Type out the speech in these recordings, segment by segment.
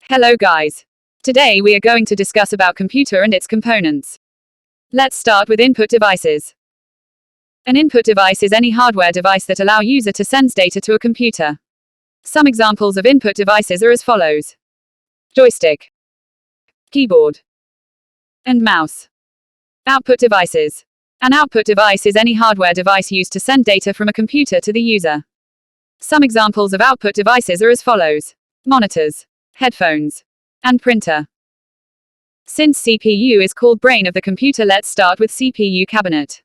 Hello guys. Today we are going to discuss about computer and its components. Let's start with input devices. An input device is any hardware device that allow user to send data to a computer. Some examples of input devices are as follows: joystick, keyboard, and mouse. Output devices. An output device is any hardware device used to send data from a computer to the user. Some examples of output devices are as follows: monitors, headphones, and printer. Since CPU is called brain of the computer, let's start with CPU cabinet.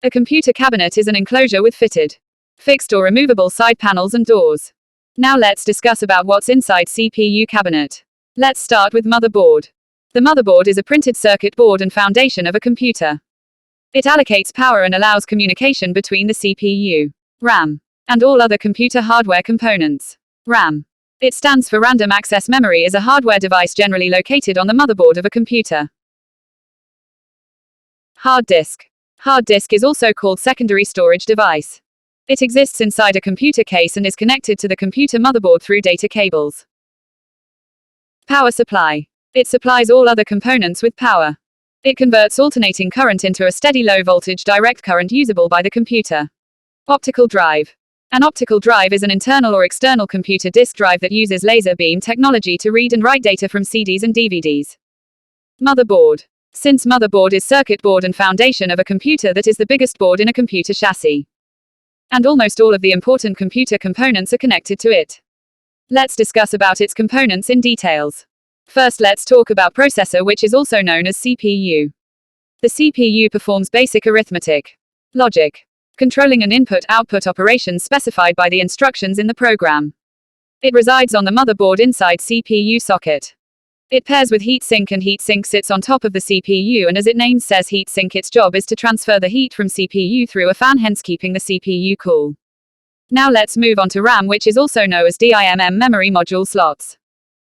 A computer cabinet is an enclosure with fitted, fixed or removable side panels and doors. Now let's discuss about what's inside CPU cabinet. Let's start with motherboard. The motherboard is a printed circuit board and foundation of a computer. It allocates power and allows communication between the CPU, RAM, and all other computer hardware components. RAM. It stands for Random Access Memory, is a hardware device generally located on the motherboard of a computer. Hard disk. Hard disk is also called secondary storage device. It exists inside a computer case and is connected to the computer motherboard through data cables. Power supply. It supplies all other components with power. It converts alternating current into a steady low voltage direct current usable by the computer. Optical drive. An optical drive is an internal or external computer disk drive that uses laser beam technology to read and write data from CDs and DVDs. Motherboard. Since motherboard is circuit board and foundation of a computer, that is the biggest board in a computer chassis. And almost all of the important computer components are connected to it. Let's discuss about its components in details. First, let's talk about processor, which is also known as CPU. The CPU performs basic arithmetic, logic, controlling an input-output operations specified by the instructions in the program. It resides on the motherboard inside CPU socket. It pairs with heatsink, and heatsink sits on top of the CPU, and as its name says, heatsink, its job is to transfer the heat from CPU through a fan, hence keeping the CPU cool. Now let's move on to RAM, which is also known as DIMM, memory module slots.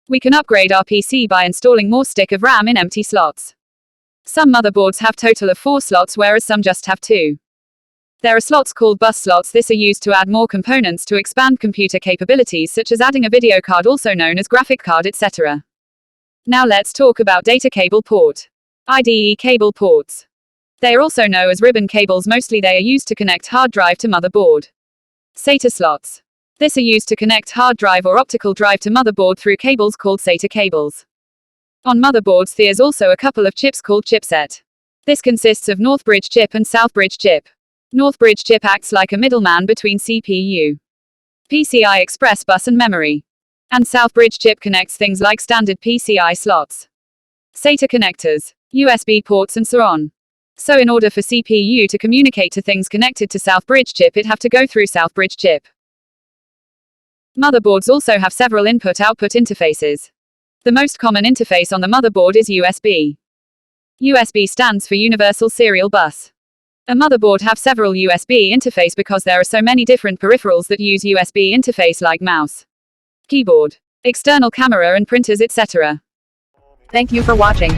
We can upgrade our PC by installing more stick of RAM in empty slots. Some motherboards have total of 4 slots, whereas some just have 2. There are slots called bus slots. These are used to add more components to expand computer capabilities, such as adding a video card, also known as graphic card, etc. Now let's talk about data cable port. IDE cable ports. They are also known as ribbon cables. Mostly they are used to connect hard drive to motherboard. SATA slots. This are used to connect hard drive or optical drive to motherboard through cables called SATA cables. On motherboards there is also a couple of chips called chipset. This consists of North Bridge chip and South Bridge chip. North Bridge chip acts like a middleman between CPU, PCI Express bus and memory. And South Bridge chip connects things like standard PCI slots, SATA connectors, USB ports and so on. So in order for CPU to communicate to things connected to South Bridge chip, it have to go through South Bridge chip. Motherboards also have several input-output interfaces. The most common interface on the motherboard is USB. USB stands for Universal Serial Bus. A motherboard have several USB interface because there are so many different peripherals that use USB interface, like mouse, keyboard, external camera and printers, etc. Thank you for watching.